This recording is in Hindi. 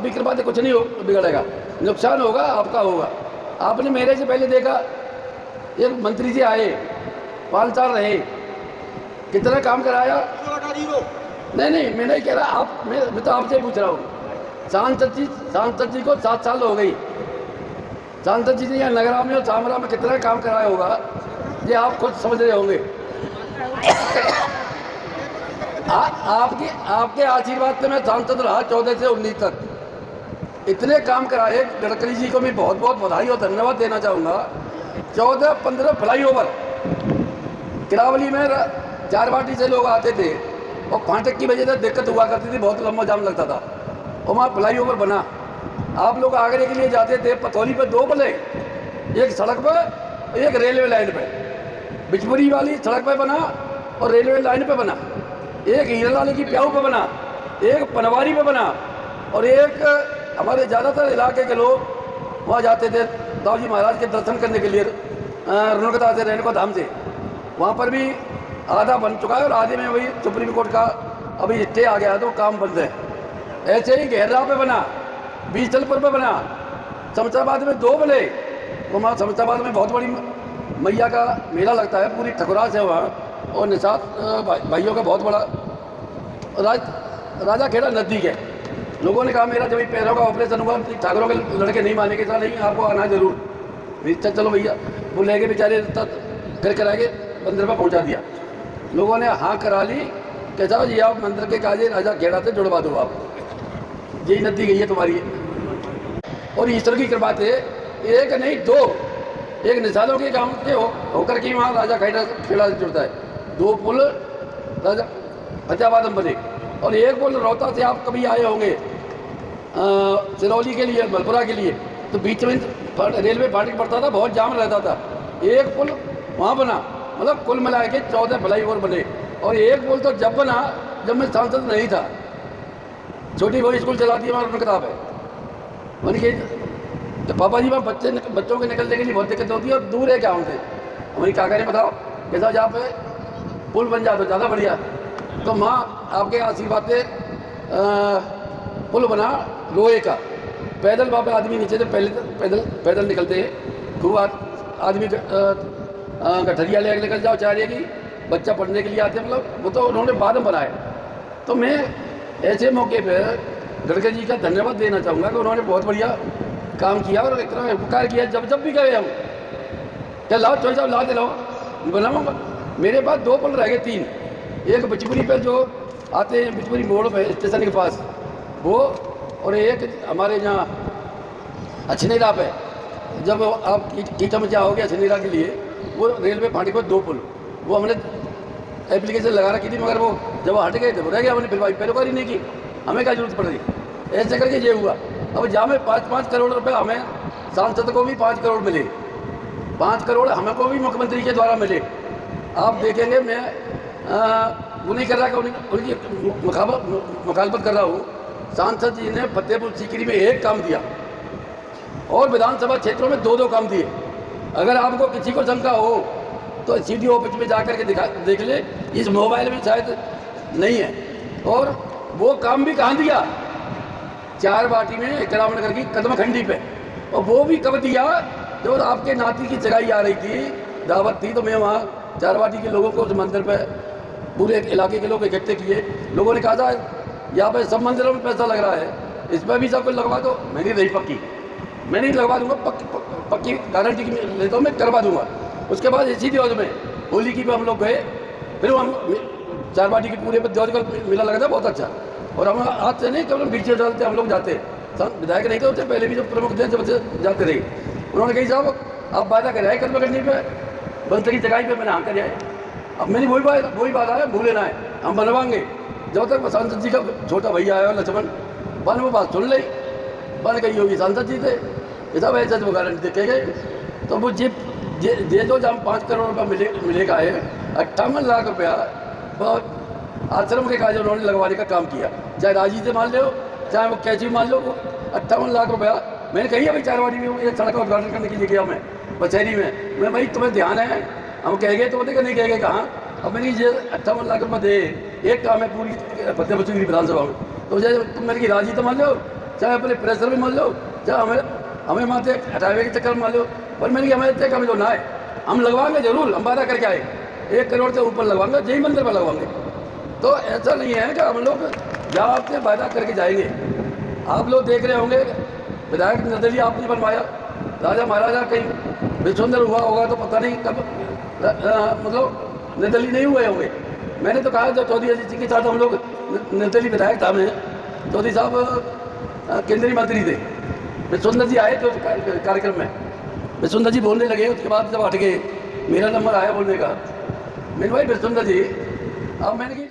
आपकी कृपा से कुछ नहीं बिगड़ेगा, नुकसान होगा आपका होगा। आपने मेरे से पहले देखा एक मंत्री जी आए, 5 साल रहे, कितना काम कराया। नहीं मैं नहीं कह रहा, आप मैं तो आपसे पूछ रहा हूँ। सांसद जी को 7 साल हो गई। सांसद जी ने यहाँ नगरा में और सामरा में कितना काम कराया होगा, ये आप खुद समझ रहे होंगे। आपके आशीर्वाद से मैं सांसद रहा 14 से 19 तक, इतने काम कराए। गडकरी जी को मैं बहुत बहुत बधाई और धन्यवाद देना चाहूँगा। 14-15 फ्लाईओवर किरावली में 4 बाटी से लोग आते थे और फाटक की वजह से दिक्कत हुआ करती थी, बहुत लंबा जाम लगता था, और वहाँ फ्लाईओवर बना। आप लोग आगरे के लिए जाते थे, पथौली पे 2 बने, एक सड़क पर एक रेलवे लाइन पे, बिचपुरी वाली सड़क पे बना और रेलवे लाइन पे बना, एक हीरालाल की प्याऊ पे बना, एक पनवारी पे बना, और एक हमारे ज़्यादातर इलाके के लोग वहाँ जाते थे दाऊजी महाराज के दर्शन करने के लिए, रुनकता से रेणुका धाम से, वहाँ पर भी आधा बन चुका है और आधे में वही सुप्रीम कोर्ट का अभी स्टे आ गया है तो काम बंद है। ऐसे ही घेरा पे बना, बीसलपुर पे बना, शमशाबाद में 2 बने। तो वहाँ शमशाबाद में बहुत बड़ी मैया का मेला लगता है, पूरी ठकुरास है वहाँ, और निषाद भाइयों का बहुत बड़ा राजा खेड़ा नज़दीक है। लोगों ने कहा मेरा जब पैरों का ऑपरेशन हुआ, ठाकुरों के लड़के नहीं माने के साथ, नहीं आपको आना जरूर। चलो भैया, वो ले के बेचारे कर करा के मंदिर पर पहुँचा दिया। लोगों ने हाँ करा ली कि साहब ये आप मंदिर के काजे राजा खेड़ा से जुड़वा दो, आप यही नदी गई है तुम्हारी। और ईश्वर की कृपा से एक नहीं 2, एक निशालों के गाँव के होकर के वहाँ राजा खेड़ा से जुड़ता है। 2 पुल राजा फतेहाबाद में बने, और एक पुल रोहता से आप कभी आए होंगे सिरौली के लिए, मलपुरा के लिए, तो बीच में रेलवे फाटक पड़ता था, बहुत जाम रहता था। एक पुल वहाँ बना, मतलब कुल मिला के 14 फ्लाईओवर बने। और एक पुल तो जब बना जब मैं सांसद नहीं था, छोटी वो स्कूल चलाती है वहाँ रुनकता पे, मैंने कही तो पापा जी वहाँ बच्चों के निकलने के लिए बहुत दिक्कत होती है और दूर है क्या उनसे। हमारी काका ने बताओ कैसा जहाँ पे पुल बन जाए तो ज़्यादा बढ़िया। तो माँ आपके आशीर्वाद से पुल बना लोहे का, पैदल वहाँ पे आदमी नीचे से पैदल निकलते हैं। खूब आदमी गठरिया ले निकल जाओ, चारे की बच्चा पढ़ने के लिए आते हैं, मतलब वो तो उन्होंने बाद में बनाए। तो मैं ऐसे मौके पर गडकरी जी का धन्यवाद देना चाहूँगा कि उन्होंने बहुत बढ़िया काम किया और इतना उपकार किया। जब भी गए हम क्या लाओ चोई साहब ला दे लो बनाऊँगा। मेरे पास 2 पुल रह गए, 3, एक बिचपुरी पे जो आते हैं बिचपुरी मोड़ पे स्टेशन के पास वो, और एक हमारे यहाँ अछनेरा पे, जब आप कीटा में जाओगे अछनेरा के लिए, वो रेलवे फाटक पर 2 पुल, वो हमने एप्लीकेशन लगा रखी थी, मगर वो जब हट गए थे वो रह गया, हमने फिर भाई पैरोकारी नहीं की, हमें क्या जरूरत पड़ रही। ऐसे करके ये हुआ। अब जहाँ में 5-5 करोड़ रुपए हमें सांसद को भी 5 करोड़ मिले, 5 करोड़ हमें को भी मुख्यमंत्री के द्वारा मिले। आप देखेंगे मैं वो नहीं कर रहा कि उनकी मुखालफत कर रहा हूँ। सांसद जी ने फतेहपुर सीकरी में 1 काम दिया और विधानसभा क्षेत्रों में 2-2 काम दिए। अगर आपको किसी को शंका हो तो सीडी ऑफिस में जाकर के देख ले, इस मोबाइल में शायद नहीं है। और वो काम भी कहाँ दिया, 4 बाटी में करावनगर की कदमखंडी पे, और वो भी कब दिया जब आपके नाती की जगाई आ रही थी, दावत थी, तो मैं वहाँ 4 बाटी के लोगों को उस मंदिर पे पूरे इलाके के लोग इकट्ठे किए। लोगों ने कहा था यहाँ पे सब मंदिरों में पैसा लग रहा है, इस पर भी सब कुछ लगवा दो। मैंने नहीं पक्की, मैं नहीं लगवा दूंगा, पक्की गारंटी की लेता हूँ, मैं करवा दूंगा। उसके बाद इसी दिवस में होली की पे हम लोग गए, फिर हम 4 बाटी की पूरे दिवस का मेला लगा था, बहुत अच्छा। और हम आज से नहीं केवल बीच डालते हम लोग जाते, विधायक नहीं थे उससे पहले भी जो प्रमुख थे जब से जाते रहे। उन्होंने कही साहब आप वादा कर आए कदमखंडी पे बंसरी की जगह पे, मैंने हाँ कर आए। अब मेरी वही बात है, भूले ना है, हम बनवाएंगे। जब तक सांसद जी का छोटा भैया आया लक्ष्मण बन, वो बात सुन ली, बन गई होगी सांसद जी थे, ये सब ऐसे वो गारंटी देखे गए। तो वो जे दो जब 5 करोड़ रुपये मिलेगा है, 58 लाख रुपया बहुत आश्रम के काज उन्होंने लगवाने का काम किया। चाहे राजी से मान लो, चाहे वो कैची मान लो, 58 लाख रुपया। मैंने कही अभी 4 बाटी में एक सड़क का उद्घाटन करने के लिए गया मैं बचेरी में, मैं भाई तुम्हें ध्यान है, हम कह गए तो बोलते नहीं कह गए कहाँ। अब मैंने ये 58 लाख रुपये दे, एक काम है पूरी फतेहपुर सीकरी विधानसभा में, तो जैसे तुम मेरे की राजी तो मान लो, चाहे अपने प्रेशर में मान लो, चाहे हमें माथे हटावे के चक्कर में मान लो, पर मैंने कहा हमें तय कम जो ना है, हम लगवाएंगे जरूर, हम वादा करके आए 1 करोड़ से ऊपर लगवाएंगे, जय मंदिर पर लगवाएंगे। तो ऐसा नहीं है कि हम लोग जहाँ आपसे वादा करके जाएंगे। आप लोग देख रहे होंगे विधायक निर्दलीय आपने बनवाया, राजा महाराजा कहीं विश्वंदर हुआ होगा तो पता नहीं कब मतलब निर्दलीय नहीं हुए होंगे। मैंने तो कहा जब चौधरी अजीत सिंह के साथ हम लोग निर्दलीय विधायक था, मैं चौधरी साहब केंद्रीय मंत्री थे, विश्वंदर जी आए तो कार्यक्रम में विश्वंदर जी बोलने लगे, उसके बाद जब हट गए मेरा नंबर आया बोलने का, मेरे भाई विश्वंदर जी अब मैंने